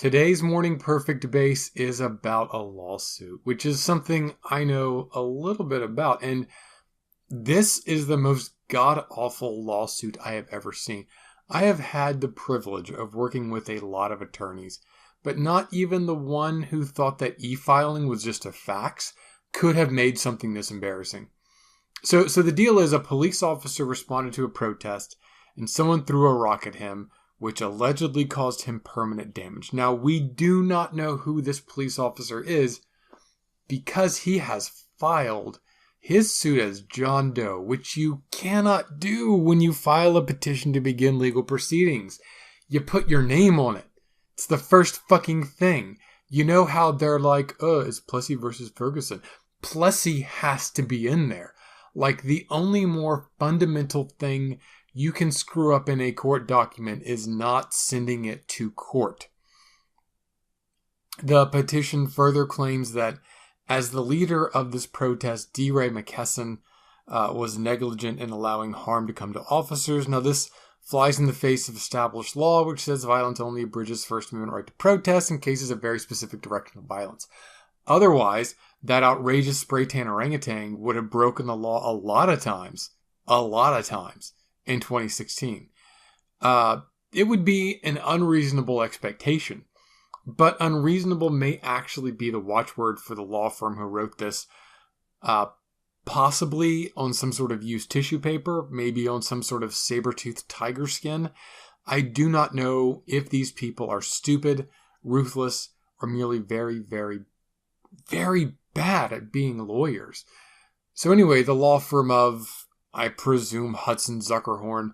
Today's Morning Perfect Base is about a lawsuit, which is something I know a little bit about. And this is the most god-awful lawsuit I have ever seen. I have had the privilege of working with a lot of attorneys, but not even the one who thought that e-filing was just a fax could have made something this embarrassing. So the deal is a police officer responded to a protest and someone threw a rock at him, which allegedly caused him permanent damage. Now, we do not know who this police officer is because he has filed his suit as John Doe, which you cannot do when you file a petition to begin legal proceedings. You put your name on it. It's the first fucking thing. You know how they're like, it's Plessy versus Ferguson. Plessy has to be in there. Like, the only more fundamental thing you can screw up in a court document is not sending it to court. The petition further claims that as the leader of this protest, D. Ray McKesson, was negligent in allowing harm to come to officers. Now, this flies in the face of established law, which says violence only abridges First Amendment right to protest in cases of very specific directional violence. Otherwise, that outrageous spray tan orangutan would have broken the law a lot of times in 2016. It would be an unreasonable expectation, but unreasonable may actually be the watchword for the law firm who wrote this, possibly on some sort of used tissue paper, maybe on some sort of saber-toothed tiger skin. I do not know if these people are stupid, ruthless, or merely very, very, very bad at being lawyers. So anyway, the law firm of, I presume, Hudson Zuckerhorn,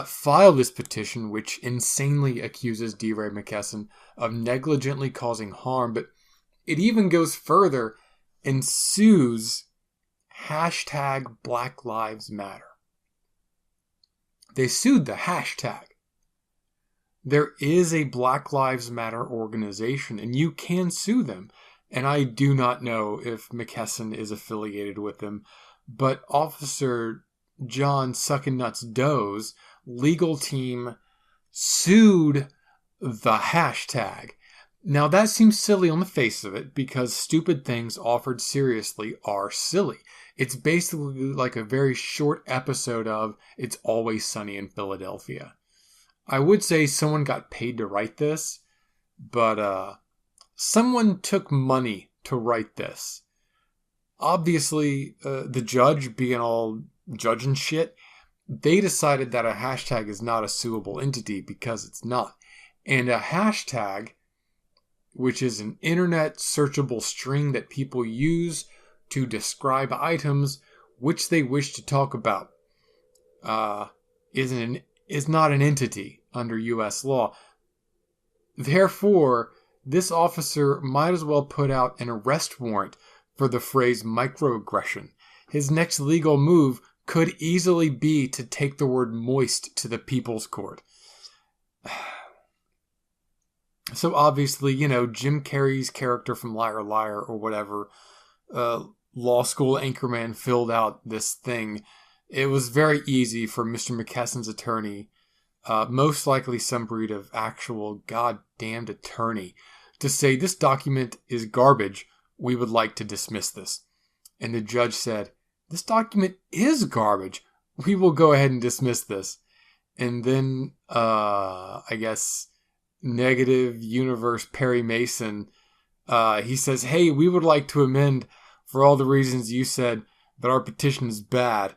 filed this petition, which insanely accuses D. Ray McKesson of negligently causing harm, but it even goes further and sues hashtag Black Lives Matter. They sued the hashtag. There is a Black Lives Matter organization, and you can sue them. And I do not know if McKesson is affiliated with them, but Officer John Suckin' Nuts Doe's legal team sued the hashtag. Now, that seems silly on the face of it because stupid things offered seriously are silly. It's basically like a very short episode of It's Always Sunny in Philadelphia. I would say someone got paid to write this, but someone took money to write this. Obviously, the judge, being all judge and shit, they decided that a hashtag is not a suable entity because it's not. And a hashtag, which is an internet searchable string that people use to describe items which they wish to talk about, is not an entity under U.S. law. Therefore, this officer might as well put out an arrest warrant for the phrase microaggression. His next legal move could easily be to take the word moist to the People's Court. So obviously, Jim Carrey's character from Liar Liar or whatever, law school anchorman filled out this thing. It was very easy for Mr. McKesson's attorney, most likely some breed of actual goddamned attorney, to say this document is garbage. We would like to dismiss this. And the judge said, this document is garbage. We will go ahead and dismiss this. And then, I guess, negative universe Perry Mason, he says, hey, we would like to amend for all the reasons you said that our petition is bad.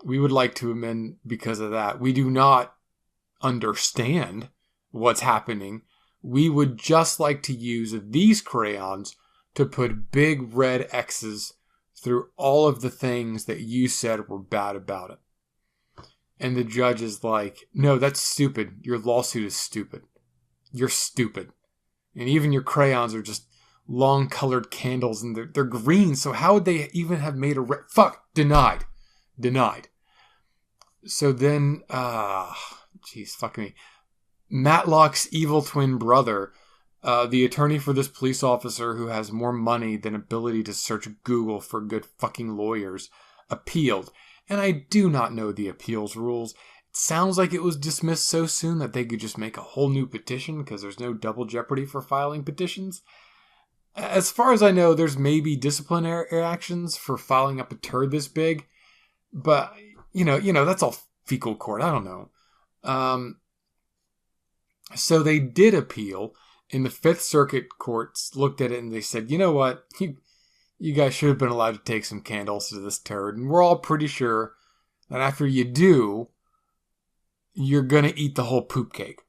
We would like to amend because of that. We do not understand what's happening. We would just like to use these crayons to put big red X's through all of the things that you said were bad about it. And the judge is like, no, that's stupid. Your lawsuit is stupid. You're stupid. And even your crayons are just long colored candles and they're green. So how would they even have made a red? Fuck. Denied. So then, fuck me. Matlock's evil twin brother, the attorney for this police officer who has more money than ability to search Google for good fucking lawyers, appealed. And I do not know the appeals rules. It sounds like it was dismissed so soon that they could just make a whole new petition because there's no double jeopardy for filing petitions. As far as I know, there's maybe disciplinary actions for filing up a turd this big, but that's all fecal court. I don't know. So they did appeal, and the Fifth Circuit courts looked at it and they said, you know what, you guys should have been allowed to take some candles to this turd, and we're all pretty sure that after you do, you're gonna eat the whole poop cake.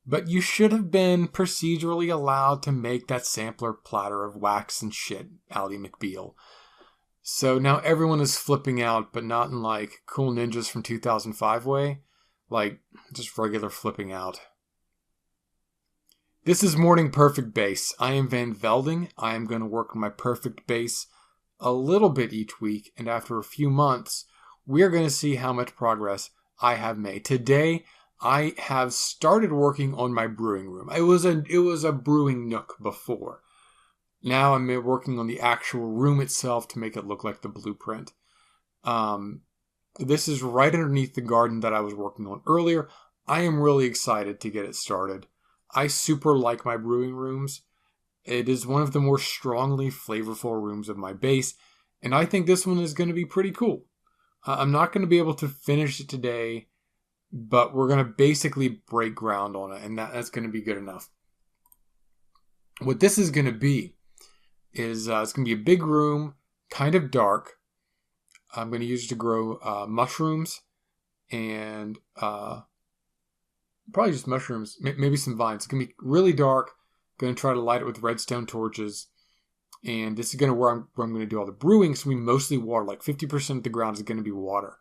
But you should have been procedurally allowed to make that sampler platter of wax and shit, Ally McBeal. So now everyone is flipping out, but not in like Cool Ninjas from 2005 way. Like, just regular flipping out. This is Morning Perfect Bass. I am Van Velding. I am going to work on my perfect bass a little bit each week, and after a few months, we are going to see how much progress I have made. Today, I have started working on my brewing room. It was a brewing nook before. Now I'm working on the actual room itself to make it look like the blueprint. This is right underneath the garden that I was working on earlier. I am really excited to get it started. I super like my brewing rooms. It is one of the more strongly flavorful rooms of my base, and I think this one is going to be pretty cool. I'm not going to be able to finish it today, but we're going to basically break ground on it, and that's going to be good enough. What this is going to be is it's going to be a big room, kind of dark. I'm going to use it to grow mushrooms and probably just mushrooms, maybe some vines. It's going to be really dark. Going to try to light it with redstone torches. And this is going to where I'm going to do all the brewing. It's going to be mostly water. Like 50% of the ground is going to be water.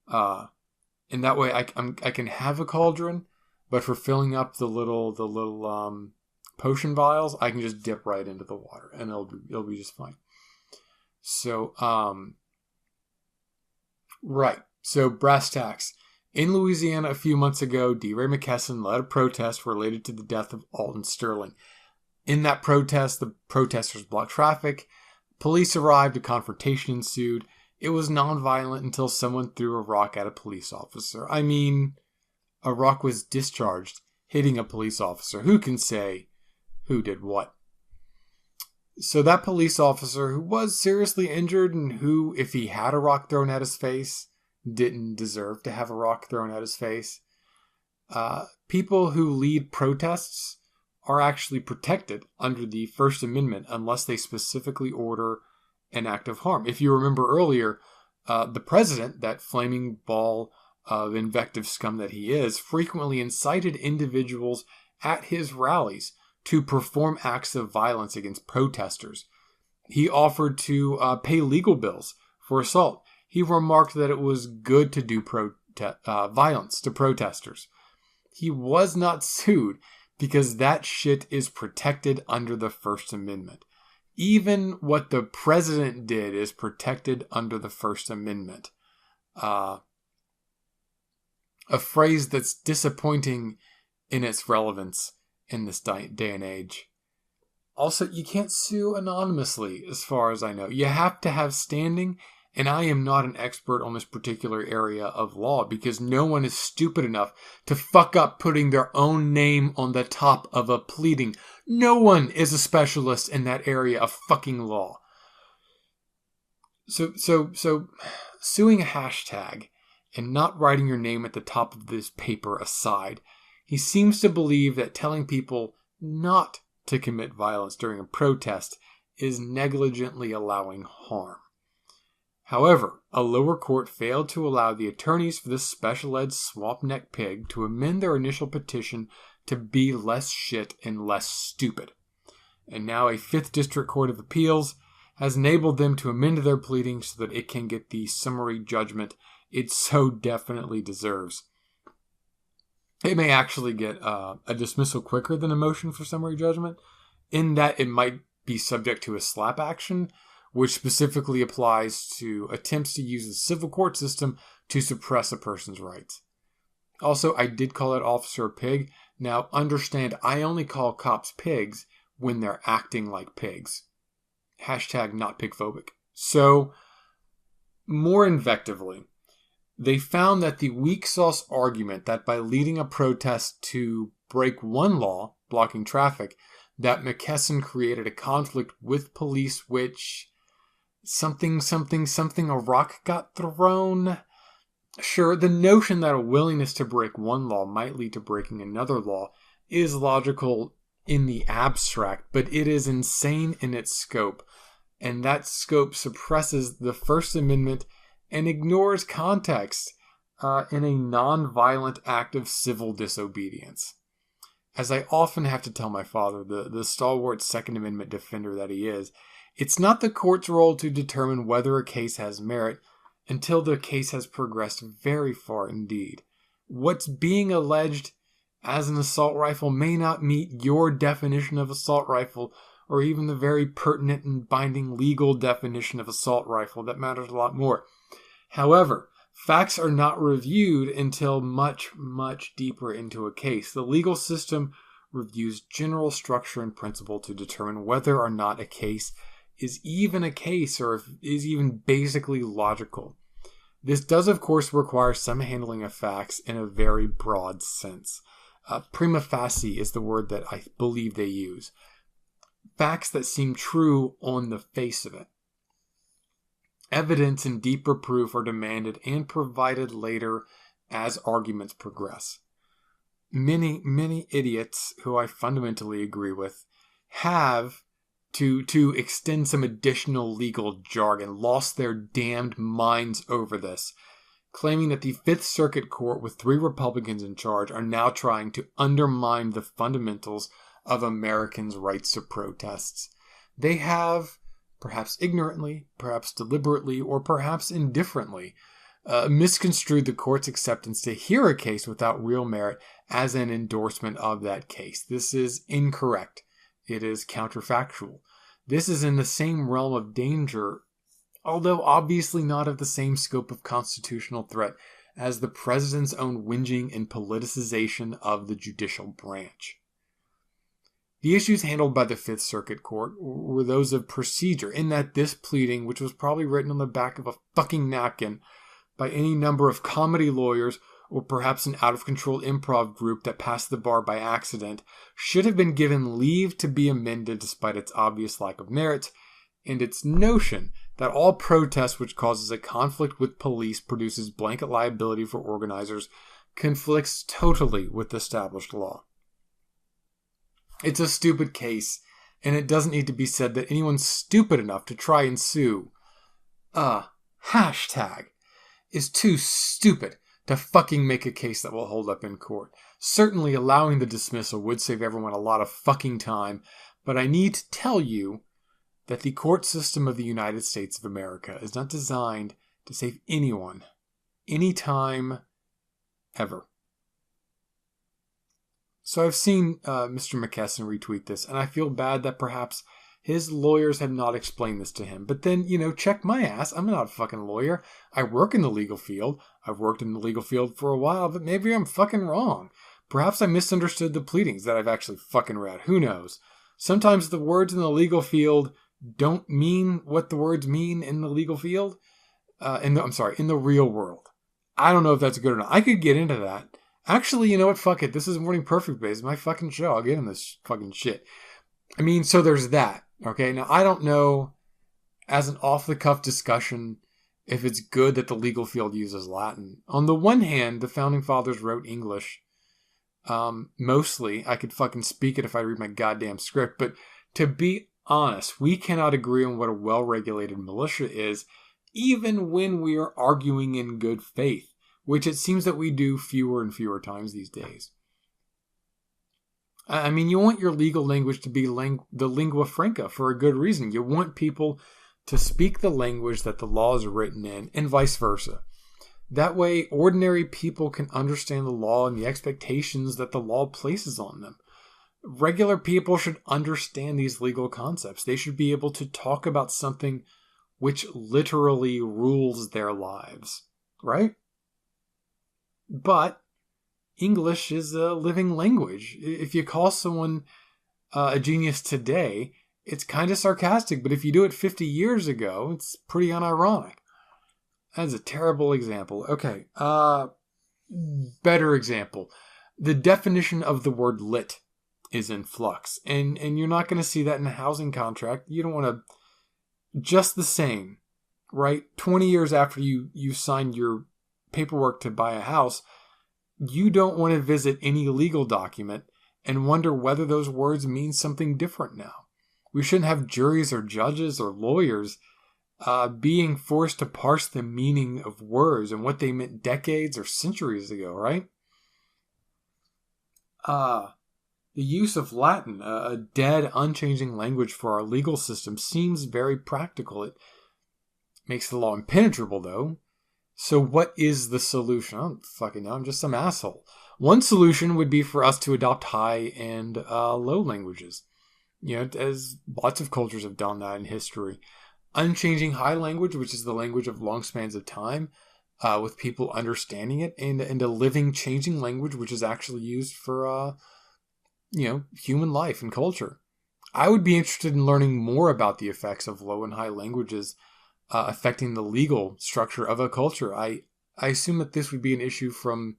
And that way I can have a cauldron, but for filling up the little potion vials, I can just dip right into the water and it'll be just fine. So, right. So brass tacks. In Louisiana a few months ago, DeRay McKesson led a protest related to the death of Alton Sterling. In that protest, the protesters blocked traffic. Police arrived, a confrontation ensued. It was nonviolent until someone threw a rock at a police officer. I mean, a rock was discharged, hitting a police officer. Who can say who did what? So that police officer, who was seriously injured and who, if he had a rock thrown at his face, didn't deserve to have a rock thrown at his face. People who lead protests are actually protected under the First Amendment unless they specifically order an act of harm. If you remember earlier, the president, that flaming ball of invective scum that he is, frequently incited individuals at his rallies to perform acts of violence against protesters. He offered to pay legal bills for assault. He remarked that it was good to do violence to protesters. He was not sued because that shit is protected under the First Amendment. Even what the president did is protected under the First Amendment. A phrase that's disappointing in its relevance in this day and age. Also, you can't sue anonymously, as far as I know. You have to have standing, and I am not an expert on this particular area of law because no one is stupid enough to fuck up putting their own name on the top of a pleading. No one is a specialist in that area of fucking law. So suing a hashtag and not writing your name at the top of this paper aside, he seems to believe that telling people not to commit violence during a protest is negligently allowing harm. However, a lower court failed to allow the attorneys for this special ed swamp neck pig to amend their initial petition to be less shit and less stupid. And now a 5th District Court of Appeals has enabled them to amend their pleading so that it can get the summary judgment it so definitely deserves. It may actually get a dismissal quicker than a motion for summary judgment, in that it might be subject to a slap action, which specifically applies to attempts to use the civil court system to suppress a person's rights. Also, I did call that officer a pig. Now, understand, I only call cops pigs when they're acting like pigs. Hashtag not pigphobic. So, more invectively, They found that the weak sauce argument that by leading a protest to break one law, blocking traffic, that McKesson created a conflict with police which a rock got thrown. Sure, the notion that a willingness to break one law might lead to breaking another law is logical in the abstract, but it is insane in its scope, and that scope suppresses the First Amendment and ignores context in a non-violent act of civil disobedience. As I often have to tell my father, the stalwart Second Amendment defender that he is, it's not the court's role to determine whether a case has merit until the case has progressed very far indeed. What's being alleged as an assault rifle may not meet your definition of assault rifle, or even the very pertinent and binding legal definition of assault rifle that matters a lot more. However, facts are not reviewed until much, much deeper into a case. The legal system reviews general structure and principle to determine whether or not a case is even a case or is even basically logical. This does, of course, require some handling of facts in a very broad sense. Prima facie is the word that I believe they use. Facts that seem true on the face of it. Evidence and deeper proof are demanded and provided later as arguments progress. Many idiots who I fundamentally agree with have, to extend some additional legal jargon, lost their damned minds over this, claiming that the Fifth Circuit Court with 3 Republicans in charge are now trying to undermine the fundamentals of Americans' rights to protests. They have, perhaps ignorantly, perhaps deliberately, or perhaps indifferently, misconstrued the court's acceptance to hear a case without real merit as an endorsement of that case. This is incorrect. It is counterfactual. This is in the same realm of danger, although obviously not of the same scope of constitutional threat as the president's own whinging and politicization of the judicial branch. The issues handled by the Fifth Circuit Court were those of procedure, in that this pleading, which was probably written on the back of a fucking napkin by any number of comedy lawyers or perhaps an out-of-control improv group that passed the bar by accident, should have been given leave to be amended despite its obvious lack of merit, and its notion that all protest which causes a conflict with police produces blanket liability for organizers conflicts totally with established law. It's a stupid case, and it doesn't need to be said that anyone's stupid enough to try and sue. Hashtag is too stupid to fucking make a case that will hold up in court. Certainly allowing the dismissal would save everyone a lot of fucking time, but I need to tell you that the court system of the United States of America is not designed to save anyone, anytime, ever. So I've seen Mr. McKesson retweet this, and I feel bad that perhaps his lawyers have not explained this to him. But then, check my ass. I'm not a fucking lawyer. I work in the legal field. I've worked in the legal field for a while, but maybe I'm fucking wrong. Perhaps I misunderstood the pleadings that I've actually fucking read. Who knows? Sometimes the words in the legal field don't mean what the words mean in the legal field. In the real world. I don't know if that's good or not. I could get into that. Actually, you know what? Fuck it. This is Morning Perfect Base. It's my fucking show. I'll get in this fucking shit. So there's that. Okay, now I don't know, as an off-the-cuff discussion, if it's good that the legal field uses Latin. On the one hand, the Founding Fathers wrote English. Mostly, I could fucking speak it if I read my goddamn script, but to be honest, we cannot agree on what a well-regulated militia is, even when we are arguing in good faith, which it seems that we do fewer and fewer times these days. You want your legal language to be the lingua franca for a good reason. You want people to speak the language that the law is written in, and vice versa. That way, ordinary people can understand the law and the expectations that the law places on them. Regular people should understand these legal concepts. They should be able to talk about something which literally rules their lives, right? But English is a living language. If you call someone a genius today, it's kind of sarcastic, but if you do it 50 years ago, it's pretty unironic. That's a terrible example. Okay. Better example. The definition of the word lit is in flux. And you're not going to see that in a housing contract. You don't want to... Just the same, right? 20 years after you signed your paperwork to buy a house, you don't want to visit any legal document and wonder whether those words mean something different now. We shouldn't have juries or judges or lawyers being forced to parse the meaning of words and what they meant decades or centuries ago, right? The use of Latin, a dead, unchanging language for our legal system, seems very practical. It makes the law impenetrable, though. So what is the solution? I don't fucking know. I'm just some asshole. One solution would be for us to adopt high and low languages. You know, as lots of cultures have done that in history. Unchanging high language, which is the language of long spans of time, with people understanding it, and a living, changing language, which is actually used for... human life and culture. I would be interested in learning more about the effects of low and high languages affecting the legal structure of a culture. I assume that this would be an issue from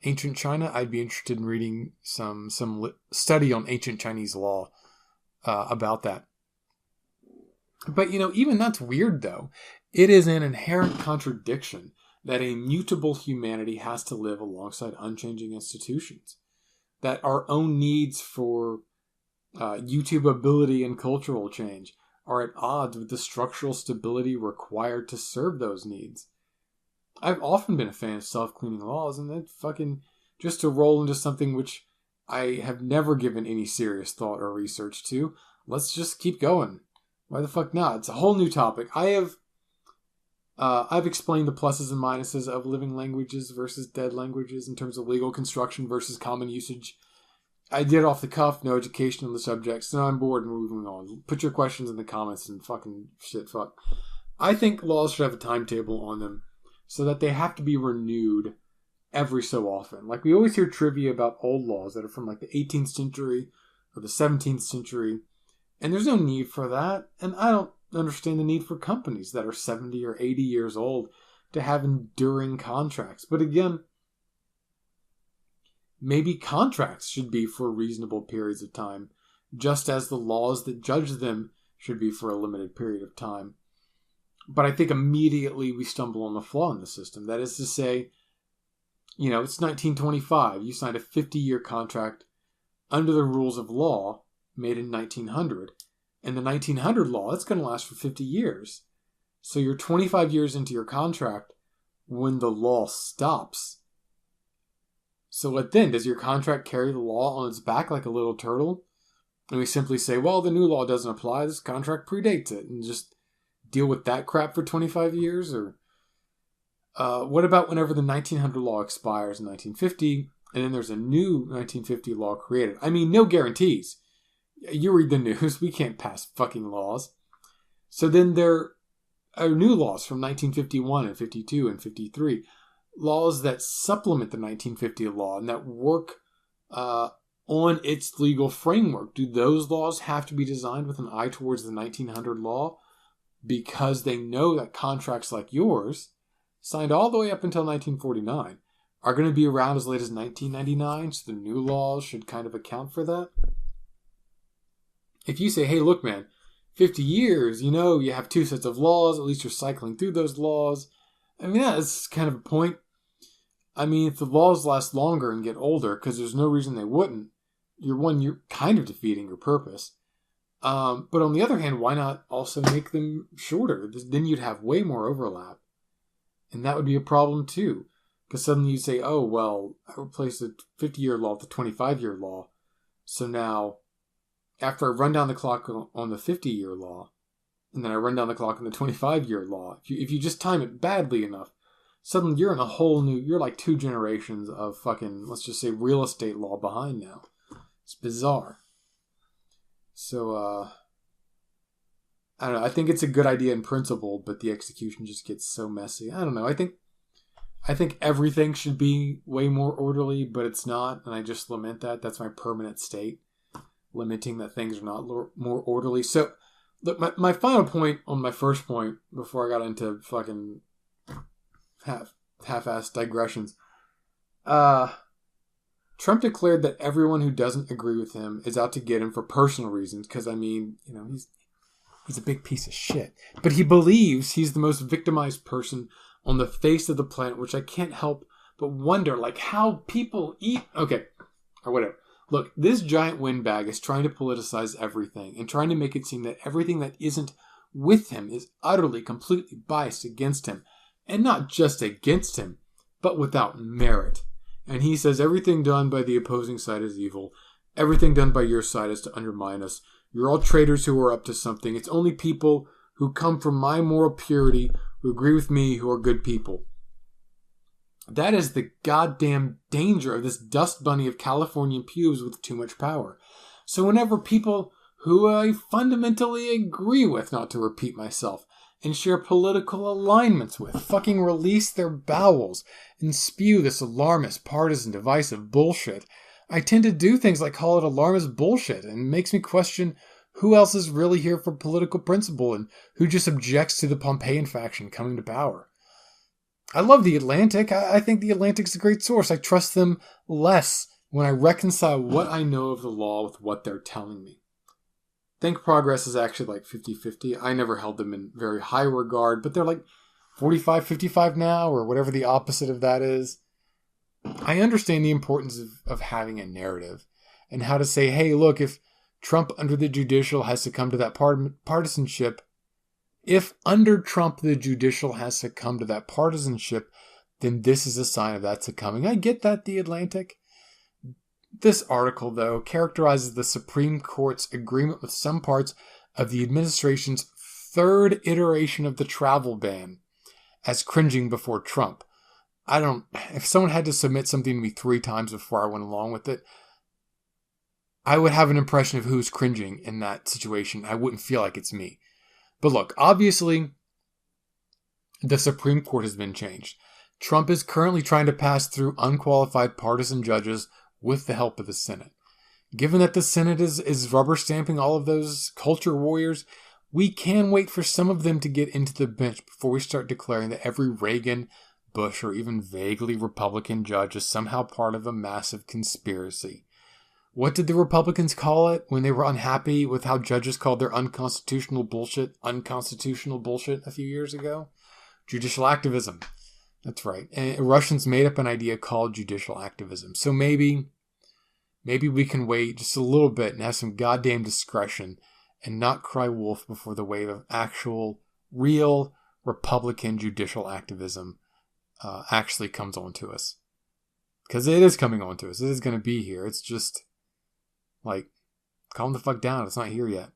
ancient China. I'd be interested in reading some study on ancient Chinese law about that. But, even that's weird, though. It is an inherent contradiction that a mutable humanity has to live alongside unchanging institutions. That our own needs for YouTube ability and cultural change are at odds with the structural stability required to serve those needs. I've often been a fan of self-cleaning laws, and that fucking just to roll into something which I have never given any serious thought or research to. Let's just keep going. Why the fuck not? It's a whole new topic. I've explained the pluses and minuses of living languages versus dead languages in terms of legal construction versus common usage. I did off the cuff, no education on the subject, so now I'm bored and moving on. Put your questions in the comments and fucking shit fuck. I think laws should have a timetable on them so that they have to be renewed every so often. Like, we always hear trivia about old laws that are from like the 18th century or the 17th century, and there's no need for that. And I don't understand the need for companies that are 70 or 80 years old to have enduring contracts. But again, maybe contracts should be for reasonable periods of time, just as the laws that judge them should be for a limited period of time. But I think immediately we stumble on the flaw in the system. That is to say, it's 1925. You signed a 50-year contract under the rules of law made in 1900. And the 1900 law, it's going to last for 50 years. So you're 25 years into your contract when the law stops. So what then? Does your contract carry the law on its back like a little turtle? And we simply say, well, the new law doesn't apply. This contract predates it. And just deal with that crap for 25 years? Or what about whenever the 1900 law expires in 1950, and then there's a new 1950 law created? I mean, no guarantees. You read the news. We can't pass fucking laws. So then there are new laws from 1951 and 52 and 53. Laws that supplement the 1950 law and that work on its legal framework. Do those laws have to be designed with an eye towards the 1900 law? Because they know that contracts like yours, signed all the way up until 1949, are going to be around as late as 1999, so the new laws should kind of account for that. If you say, hey, look, man, 50 years, you have two sets of laws, at least you're cycling through those laws. I mean, that's kind of a point. I mean, if the laws last longer and get older, because there's no reason they wouldn't, you're kind of defeating your purpose. But on the other hand, why not also make them shorter? Then you'd have way more overlap. And that would be a problem too. Because suddenly you say, oh, well, I replaced the 50-year law with the 25-year law. So now, after I run down the clock on the 50-year law, and then I run down the clock on the 25-year law, if you just time it badly enough, suddenly you're in a whole new, you're like 2 generations of fucking, let's just say, real estate law behind now. It's bizarre. So, I don't know. I think it's a good idea in principle, but the execution just gets so messy. I don't know. I think everything should be way more orderly, but it's not, and I just lament that. That's my permanent state, lamenting that things are not more orderly. So, Look, my final point on my first point before I got into fucking half-assed digressions. Trump declared that everyone who doesn't agree with him is out to get him for personal reasons. Because, I mean, you know, he's a big piece of shit. But he believes he's the most victimized person on the face of the planet, which I can't help but wonder, like, how people eat. Okay, or whatever. Look, this giant windbag is trying to politicize everything and trying to make it seem that everything that isn't with him is utterly, completely biased against him. And not just against him, but without merit. And he says everything done by the opposing side is evil. Everything done by your side is to undermine us. You're all traitors who are up to something. It's only people who come from my moral purity, who agree with me, who are good people. That is the goddamn danger of this dust bunny of Californian pubes with too much power. So whenever people who I fundamentally agree with, not to repeat myself, and share political alignments with, fucking release their bowels and spew this alarmist, partisan, divisive bullshit, I tend to do things like call it alarmist bullshit, and it makes me question who else is really here for political principle and who just objects to the Pompeian faction coming to power. I love The Atlantic. I think The Atlantic's a great source. I trust them less when I reconcile what I know of the law with what they're telling me. Think Progress is actually like 50-50. I never held them in very high regard, but they're like 45-55 now, or whatever the opposite of that is. I understand the importance of having a narrative and how to say, hey, look, if Trump under the judicial has succumbed to that partisanship, if under Trump the judicial has succumbed to that partisanship, then this is a sign of that succumbing. I get that, The Atlantic. This article, though, characterizes the Supreme Court's agreement with some parts of the administration's third iteration of the travel ban as cringing before Trump. If someone had to submit something to me 3 times before I went along with it, I would have an impression of who's cringing in that situation. I wouldn't feel like it's me. But look, obviously, the Supreme Court has been changed. Trump is currently trying to pass through unqualified partisan judges with the help of the Senate. Given that the Senate is rubber stamping all of those culture warriors, we can wait for some of them to get into the bench before we start declaring that every Reagan, Bush, or even vaguely Republican judge is somehow part of a massive conspiracy. What did the Republicans call it when they were unhappy with how judges called their unconstitutional bullshit a few years ago? Judicial activism. That's right. And Russians made up an idea called judicial activism. So maybe we can wait just a little bit and have some goddamn discretion and not cry wolf before the wave of actual, real Republican judicial activism actually comes on to us. Because it is coming on to us. It is going to be here. It's just, like, calm the fuck down. It's not here yet.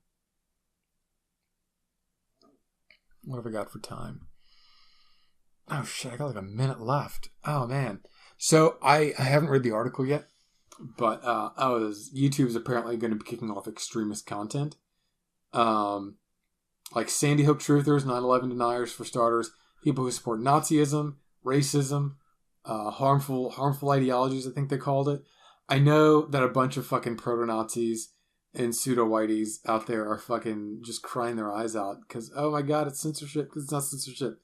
What have I got for time? Oh shit, I got like a minute left. Oh man. So I haven't read the article yet, but YouTube's apparently going to be kicking off extremist content. Like Sandy Hook truthers, 9/11 deniers for starters, people who support Nazism, racism, harmful ideologies, I think they called it. I know that a bunch of fucking proto-Nazis and pseudo-whiteys out there are fucking just crying their eyes out because, oh my god, it's censorship, because it's not censorship.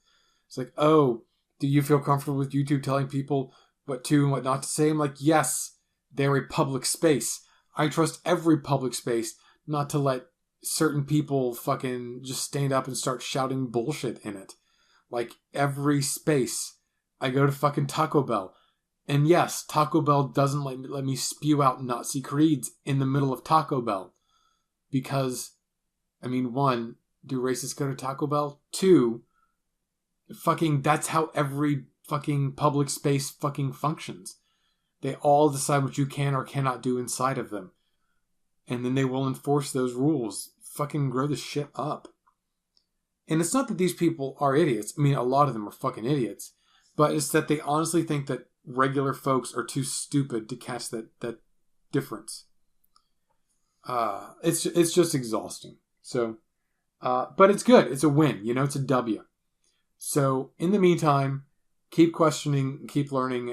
It's like, oh, do you feel comfortable with YouTube telling people what to and what not to say? I'm like, yes, they're a public space. I trust every public space not to let certain people fucking just stand up and start shouting bullshit in it. Like, every space. I go to fucking Taco Bell. And yes, Taco Bell doesn't let me spew out Nazi creeds in the middle of Taco Bell. Because, I mean, 1, do racists go to Taco Bell? 2, fucking, that's how every fucking public space fucking functions. They all decide what you can or cannot do inside of them. And then they will enforce those rules. Fucking grow the shit up. And it's not that these people are idiots. I mean, a lot of them are fucking idiots. But it's that they honestly think that regular folks are too stupid to catch that difference. It's just exhausting. So, but it's good. It's a win. You know, it's a W. So, in the meantime, keep questioning, keep learning,